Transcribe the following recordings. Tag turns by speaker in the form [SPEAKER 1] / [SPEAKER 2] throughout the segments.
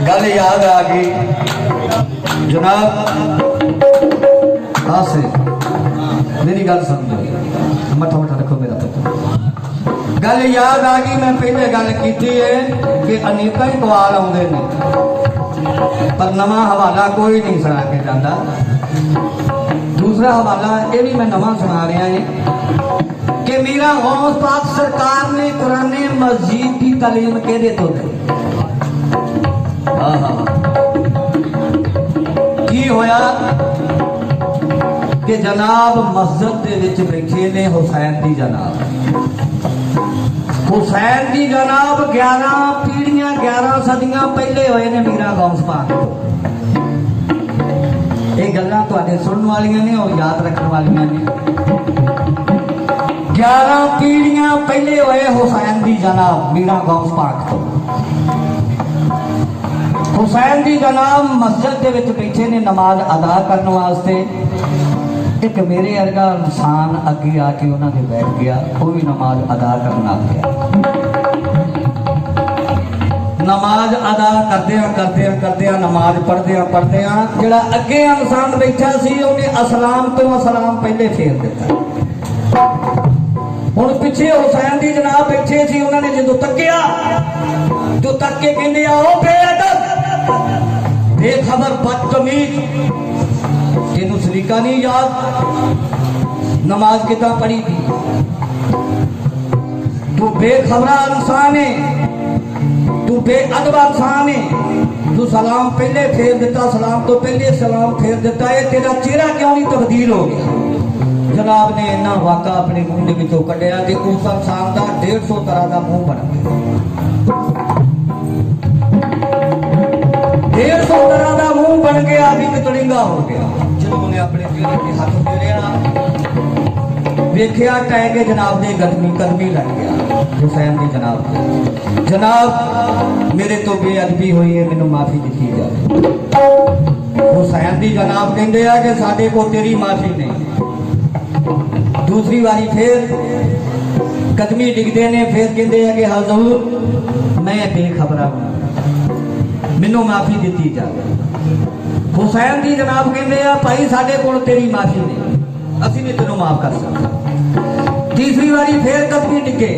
[SPEAKER 1] गल याद आ गई जनाब। हाँ से मेरी गल समझो, मठा मठा रखो मेरा पुत्र। गल याद आ गई, मैं पहले गल की है कि अनेक ही सवाल आते हैं पर नवा हवाला कोई नहीं सुना के जाता। दूसरा हवाला ये भी मैं नवा सुना रहा है कि मीरा गौस पाक सरकार ने कुरान मस्जिद की तालीम कहदे तो दी। की होया कि जनाब मस्जिद दे विच बैठे ने हुसैन दी जनाब। हुसैन दी जनाब 11 पीढ़ियां 11 सदियां पहले होए ने मीरा गौस पाक। ये गल्लां तुहाडे सुनने वालियां ने और याद रखने वालियां ने। 11 पीढ़ियां पहले होए हुसैन दी जनाब मीरा गौस पाक तो। हुसैन दी जनाब मस्जिद दे विच बैठे ने नमाज अदा करने वास्ते। एक मेरे वर्गा इंसान अगे आके उन्होंने बैठ गया, वो भी नमाज अदा करना गया। नमाज अदा करदे नमाज पढ़दे जड़ा अगे इंसान बैठा सी उन्हें असलाम तो असलाम पहले फेर दिता। हुण पिछे हुसैन दी जनाब बैठे सी, उन्होंने जो तकिया तो तक के कहंदे आओ बेअदब बेखबर बदतमीज, तेनू सलीका नहीं याद नमाज कितना पढ़ी थी? तू बेखबरा इंसान है, तू बेअदबा इंसान है। तू सलाम पहले फेर दिता, सलाम तो पहले सलाम फेर दिता है, तेरा चेहरा क्यों नहीं तब्दील हो गया? जनाब ने इन्ना वाका अपने मुंह के विचों कढ़िया कि उस इंसान का 150 तरह का मुंह बन गया। 150 तरह का मुंह बन गया, भी तड़िंगा हो गया। जो उन्हें अपने चेहरे के हाथ फेरिया वेख्या टह के जनाब ने कदमी लग गया हुसैन की जनाब को। जनाब मेरे तो बेअदबी हुई है, मैनू माफी दी जाए। हुसैन की जनाब कहते हैं कि साडे को तेरी माफी नहीं। दूसरी बारी फिर कदमी डिगते ने, फिर कहते हैं कि हजूर मैं बेखबरा हूं, मैनू माफी दी जाए। हुसैन की जनाब कहते हैं भाई साडे को तेरी माफी नहीं, असी नहीं तेनों माफ कर सकते। तीसरी बारी फिर कदमी डिगे,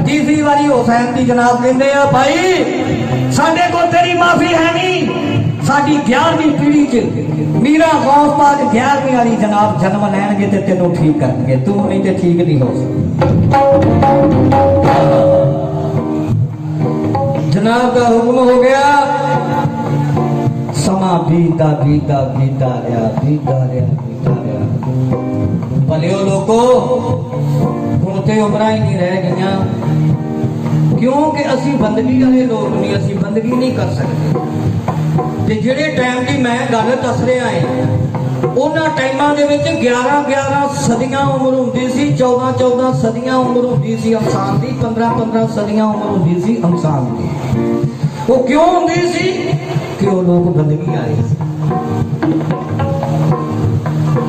[SPEAKER 1] तीसरी बारी हुसैन की जनाब कहते हैं भाई साडे को तेरी माफी है नहीं। साडी 11वीं पीढ़ी च मीरा गौस पाक 11वीं वाली जनाब जन्म लैणगे ते तेनों ठीक करनगे, तू नहीं ते ठीक नहीं हो सकता। जनाब का हुक्म हो गया। समा बीता रहा भले लोगो हुण ते उमरां ही नहीं रह गई, क्योंकि असी बंदगी वाले लोग नहीं, असी बंदगी नहीं कर सकते। ਜਿਹੜੇ टाइम की मैं गल दस रहा है उन्होंने टाइमों के 11 सदियां उम्र होंदी सी, 14 सदियां उम्र होंदी सी इंसान की, 15 सदियां उम्र होंदी सी इंसान की। वो क्यों होंदी सी कि वो लोग बंदगी आए।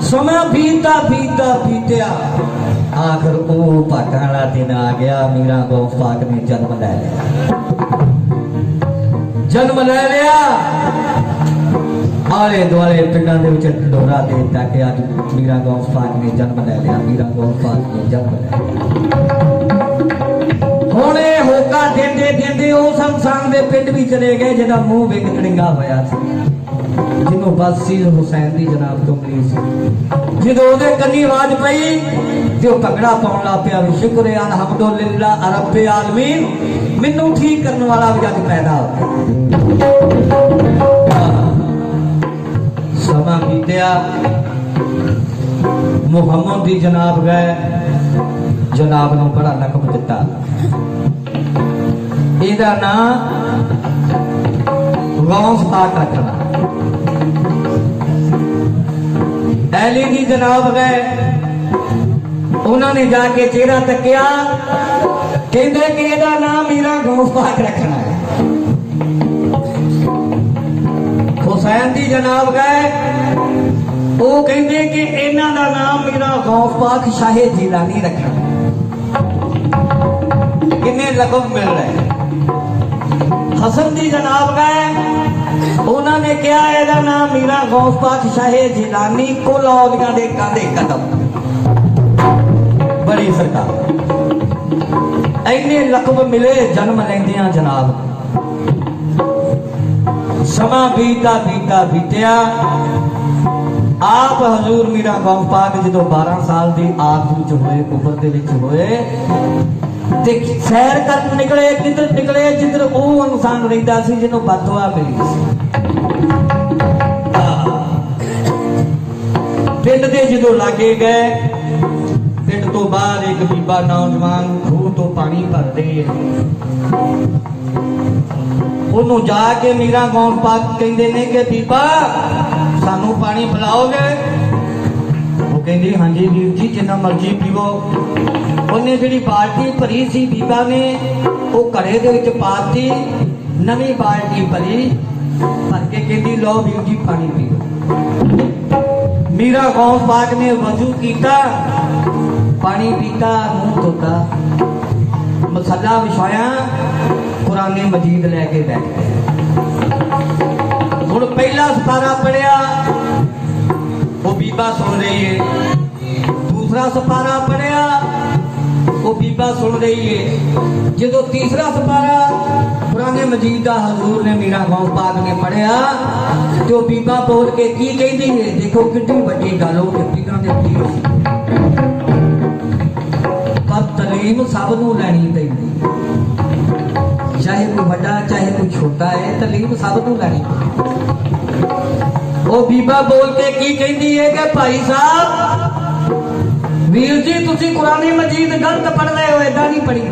[SPEAKER 1] समय बीतिया आखिर वो भागण वाला दिन आ गया। मीरा गौस पाक ने जन्म ले लिया। आले दुआले पिंडा के ढोरा दे दिता कि अज मीरा गौस पाक ने जन्म ले लिया, मीरा गौस पाक ने जन्म ले लिया। हुणे होका देंदे उस इंसान के पिंड भी चले गए जिहदा मुंह विक तड़िंगा होया सी, जिन्हों बस सी हुसैन की जनाब तो मिली सी। जो उहदे कन्नी आवाज पई तो भंगड़ा पाउण लग पिया भी शुक्र अल्हम्दुलिल्लाह रब्बे आलमीन, मैनू ठीक करने वाला भी अज पैदा हो। समा बीतिया, मुहम्मद दी जनाब गए, जनाब नूं बड़ा लकब दिता। इहदा नाम गौस पाक रखना। अली दी जनाब गए, उन्होंने जाके चेहरा तकिया, कहते कि इहदा नाम मीरा गौस पाक रखना है। हुसैन दी जनाब गए, वो कहते कि इन्हां दा नाम मेरा गौस पाक शाहे जिलानी रखना। किन्ने लकब मिल रहे। हसन दी जनाब गए, उन्होंने कहा एदा नाम मेरा गौस पाक शाहे जिलानी कुल औलिया दे कांधे कदम। बड़ी सरकार इन्ने लकब मिले जन्म लेंदियां जनाब। समा बीता बीता बीतिया आप हजूर मीरा गौस पाक जो 12 साल की आदू च होए, उम्र दे विच होए ते सैर कर निकले। किधर निकले? जिधर वो इंसान रहिंदा सी जिन्हों बददुआ मिली सी। पिंड दे जो लागे गए, पिंड तो बाहर एक बीबा नौजवान खूह तो पानी भर रही है। ਉਹਨੂੰ ਜਾ ਕੇ ਮੀਰਾ ਗੌਸ ਪਾਕ ਕਹਿੰਦੇ ਨੇ ਕਿ ਬੀਬਾ ਸਾਨੂੰ ਪਾਣੀ ਪਿਲਾਓਗੇ? ਉਹ ਕਹਿੰਦੀ ਹਾਂਜੀ ਵੀਰ ਜੀ ਜਿੰਨਾ ਮਰਜ਼ੀ ਪੀਵੋ। ਉਹਨੇ ਜਿਹੜੀ ਬਾਲਟੀ ਭਰੀ ਸੀ ਬੀਬਾ ਨੇ ਉਹ ਘੜੇ ਦੇ ਵਿੱਚ ਪਾਤੀ, ਨਵੀਂ ਬਾਲਟੀ ਭਰੀ ਭਰ ਕੇ ਕਹਿੰਦੀ ਲਓ ਵੀਰ ਜੀ ਪਾਣੀ ਪੀਓ। ਮੀਰਾ ਗੌਸ ਪਾਕ ਨੇ ਵਜ਼ੂ ਕੀਤਾ, पानी पीता, मुंह धोता, मसाला विछाया, कुराने मजीद लैके बैठ गए। हुण पहला सपारा पढ़िया वो बीबा सुन रही है, दूसरा सपारा पढ़िया वो बीबा सुन रही है। जो तीसरा सपारा कुराने मजीद का हजूर ने मीरा गौस पाक ने पढ़िया तो बीबा बोल के की कहती है। देखो कितनी बड़ी गल हो के पीरां दे पीर पर तलीम सब नूं लैनी पैंदी, चाहे कोई बड़ा चाहे कोई छोटा है, तलीम सब नूं लैनी पैंदी। वो बीबा बोल के की कहती है कि भाई साहब वीर जी तुसी कुरान मजीद गलत पढ़ रहे हो, ऐदा नहीं पढ़ी।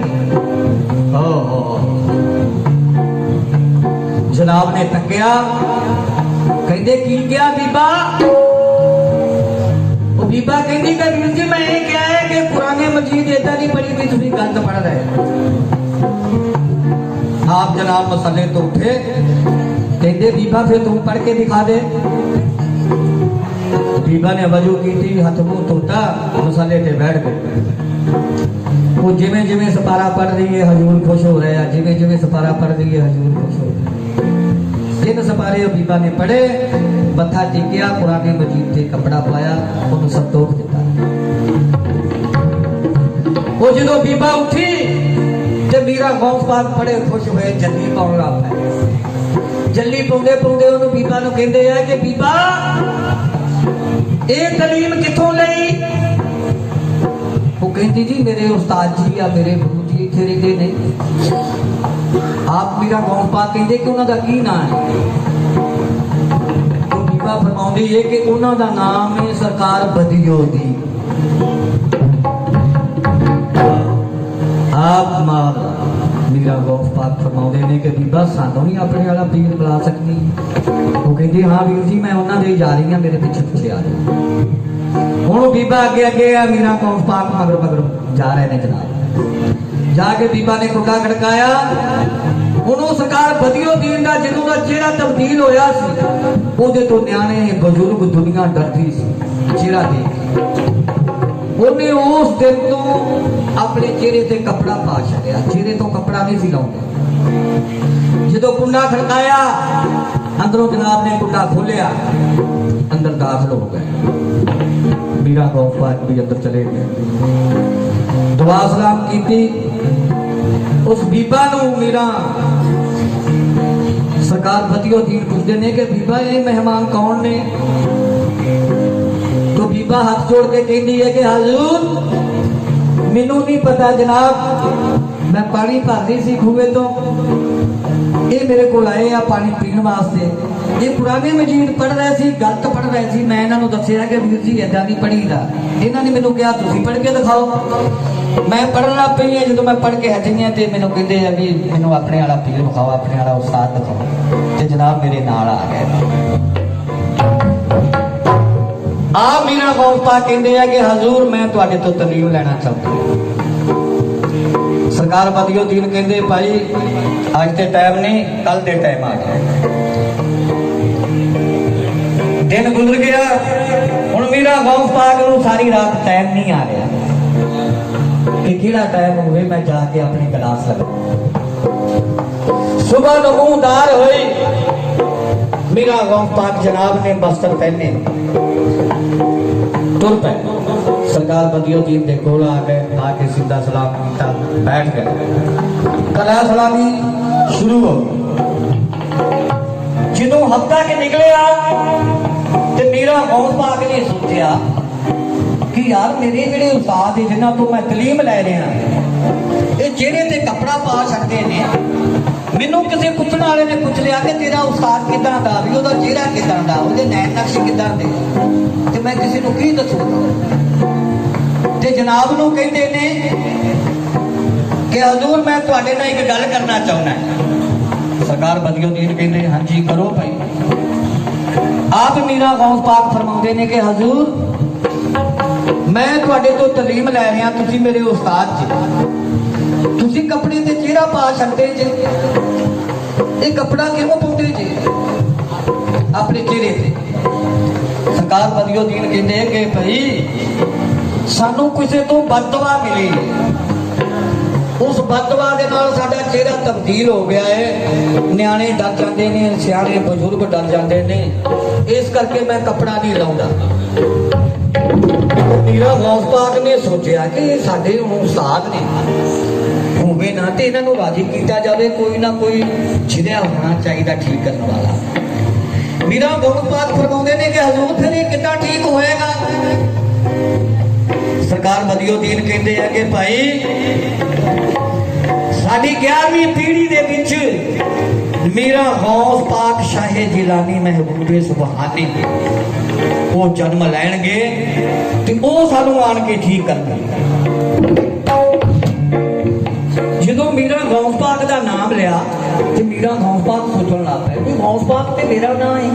[SPEAKER 1] जनाब ने तकिया, कहते की क्या बीबा? बीबा कहती कि वीर जी मैं ये क्या है कि कुरान मजीद ऐदा नहीं पढ़ी भी तुम गलत पढ़ रहे। आप जनाब मसले तो उठे, कहते बीबा फिर तुम पढ़ के दिखा दे। बीबा ने वजू की थी, हाथ मुंह धोता, मसले पे बैठ गए। वो जिमें जिमें सपारा पढ़ रही है हजूर खुश हो रहे हैं, जिमें जिमें सपारा पढ़ रही है हजूर खुश हो रहे हैं। जिन सपारे बीबा ने पढ़े, मत्था टेकिया, कुरान मजीद से कपड़ा पाया, उन्होंने संतोष दिता। वो जो बीबा उठी तो मीरा गौस पाक बड़े खुश हुए, जल्दी पाउण लग पे। जल्दी पाउंदे पाउंदे उन्होंने बीबा नूं कहंदे आ कि बीबा ये तलीम किथों लई? वो कहती जी मेरे उस्ताद जी या मेरे गुरु जी इत्थे रहिंदे नहीं। आप मीरा गौस पाक कहंदे कि उन्हां दा की नाम है? तो बीबा फरमाउंदी है कि उन्हां दा नाम है सरकार बदियो दी। आप मार मीरा गौस पाक फरमाउंदे ने कि बीबा सानू नहीं अपने वाला पीर बुला सकती? वो कहती हाँ वीर जी मैं उन्हां दे जा रही हां, मेरे पीछे पीछे आ जाओ। हुण बीबा अगे अगे आ, मीरा गौस पाक मगर मगर जा रहे ने जनाब। जाके बीबा ने कुंडा खड़काया, हुण सरकार बदियो दीन दा जिन्हों दा चेहरा तब्दील होया सी, ओदे तो न्याणे बुजुर्ग दुनिया डरदी सी चेहरा देख। उन्हें उस दिन तो अपने चेहरे ते कपड़ा पा छड़िया, चेहरे तो कपड़ा नहीं सी लाउंदा। जो कुंडा खड़काया, अंदरों जनाब ने कुंडा खोलिया, अंदर दाखिल हो गए। मीरा गौस पाक भी अंदर चले गए, दुआ सलाम की। उस बीबा नूं मीरा सरकार बदियो दीन पुछदे ने कि बीबा ये मेहमान कौन ने? तो बीबा हाथ जोड़ के कहती है कि हजूर मैनू नहीं पता जनाब, मैं पानी भर रही सी खूहे तो ये मेरे को आए आ पानी पीने वास्ते। ये पुराने मजीद पढ़ रहे सी, गलत पढ़ रहे सी। मैं इन्हों दसिया कि वीर जी ऐदा नहीं पढ़ीदा। इन्होंने मैनू कहा तुसीं पढ़ के दिखाओ। मैं पढ़न लग पई है, जो मैं पढ़ के हटी है तो मैनू कहते हैं भी मैनू अपने वाला पीर दिखाओ, अपने वाला उस्ताद दिखाओ। तो जनाब मेरे नाल आ गए। आप मीरा गौस पाक कहते हैं कि हजूर मैं तुहाडे तो तलीम लेना चाहता। सरकार बदियो दीन कहते भाई अज के टाइम नहीं, कल के टाइम आ गया। दिन गुजर गया, मीरा गौस पाक नूं सारी रात टाइम नहीं आ रहा कि किहड़ा टाइम होवे मैं जाके अपनी क्लास लगा। सुबह नमूदार हुई, मीरा गौस पाक जनाब ने बस्तर पहने तुर पे सरकार बदियुद्दीन दे कोल आ गए, आके सीधा सलाम किया, बैठ गए। कला सलामी शुरू हो जो हफ्ता के निकले तो मीरा गौस पाक ने सोचा कि यार मेरे जेडे उस्ताद है जिन्हों तो मैं तलीम लै रहा ये जेड़े ते कपड़ा पा सकते हैं, मैनू किसी पूछने वाले ने पूछ लिया कि तेरा उस्ताद किदां दा, भी ओहदा चेहरा किदां दा, ओहदे नैन नक्श किदां दे, ते मैं किसी नूं की दसूंगा। ते जनाब नूं कहंदे ने कि हजूर मैं तुहाडे नाल एक गल करना चाहुंदा है। सरकार बदियुद्दीन कहते हाँ जी करो भाई। आप मीरा गौस पाक फरमाते ने कि हजूर मैं तुहाडे तो तलीम लै रहा, तुसी मेरे उस्ताद जी, तुसी कपड़े ते चेहरा पा सकते जे, ये कपड़ा क्यों पाउंदे जे अपने चेहरे ते? सरकार बदियुद्दीन कहते कि भाई सानू किसी तो बददुआ मिली, उस बददुआ के नाल साडा चेहरा तब्दील हो गया है, न्याणे डर जाते हैं, सियाणे बजुर्ग डर जाते हैं, इस करके मैं कपड़ा नहीं लाउंदा। मीरा गौस पाक ने सोचा कि साडे उस्ताद ने होवे ना ते इन्हां नूं राजी कीता जावे, कोई ना कोई छिड़िया होना चाहिए ठीक करने वाला। मीरा गौस पाक फरमाउंदे ने कि हजूर फिर ये कितना ठीक होएगा? सरकार बदियुद्दीन कहते हैं कि भाई साडी 11वीं पीढ़ी दे विच मीरा गौस पाक शाहे जिलानी महबूबे सुबहानी वो जन्म लैणगे ते वो सानू आण के ठीक करनगे। जो मीरा गौस पाक का नाम लिया तो मीरा गौस पाक सोचण लग पे कि गौस पाक ते मेरा नाम है।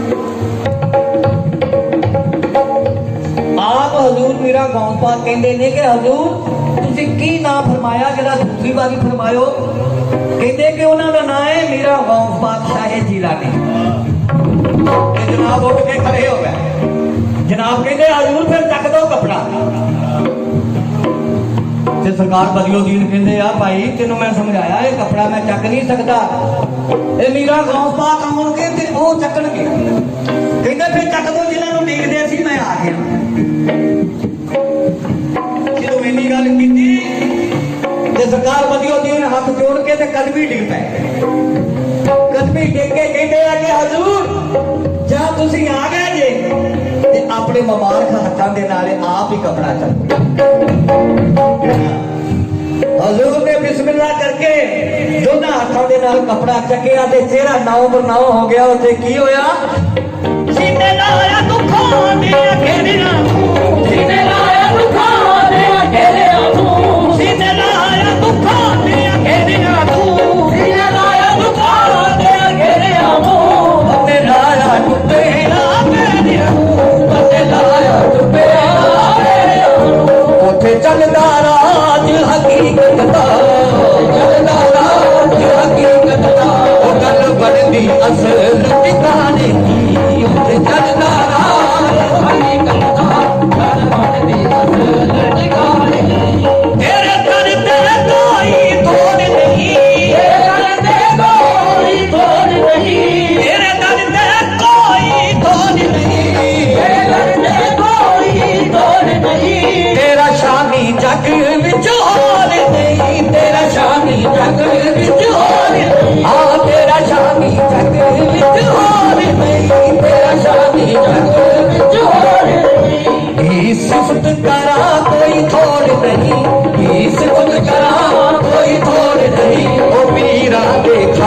[SPEAKER 1] आप हजूर मीरा गौस पाक कहते हैं कि हजूर तुसी की नाम फरमाया जरा दूसरी बारी फरमायो? कहते कि उन्हों का नाम है मीरा गौस पाक शाहे जिलानी। जनाब उठ के खड़े हो गए, जनाब कहते हजूर फिर चक दो कपड़ा। सरकार बदियुद्दीन कहते यार भाई तेन मैं समझाया ये कपड़ा मैं चक नहीं सकता, ये मीरा गौस पाक आउणगे ते वो चकणगे। कहते फिर चक दो जिन्होंने देखते सी मैं आ गया। जो इन्नी गल की सरकार बदियुद्दीन हाथ जोड़ के ते कदमी डिग पे, कदमी डिग के कहते हैं कि हजूर जहां तुसी आ गए जे ते अपने मुबारक हाथों के नाल आप ही कपड़ा चको। हजूर ने बिस्मिल्लाह करके दोनों हाथों के नाल कपड़ा चकिया ते चेहरा नाव पर नाव हो गया। उसे की होया? सीने लाया दुखां दे घेरियां, सीने लाया दुखां दे घेरियां, सीने लाया दुखां दे घेरियां, सीने लाया दुखां दे घेरियां, बंदे लाया टुटे घेरियां, बंदे लाया टुटे घेरियां। उठे चलदा राज हकीकत दा, चलदा राज हकीकत दा, ओ गल बनदी असल ठिकाने की। उठे चलदा राज हकीकत दा, गल बनदी असल ठिकाने की। तेरे दर ते कोई तोड़ नहीं, तेरे दर ते कोई तोड़ नहीं, तेरे दर ते कोई तोड़ नहीं, तेरे दर ते कोई तोड़ नहीं। तेरा शामी जग विच होर नहीं, तेरा शामी जग विच होर नहीं, हाँ तेरा शामी जग विच होर नहीं, तेरा शामी जग विच होर नहीं। सिफत करा कोई थोड़ नहीं, सिफत करा कोई थोड़ नहीं, ओ मीरा देखा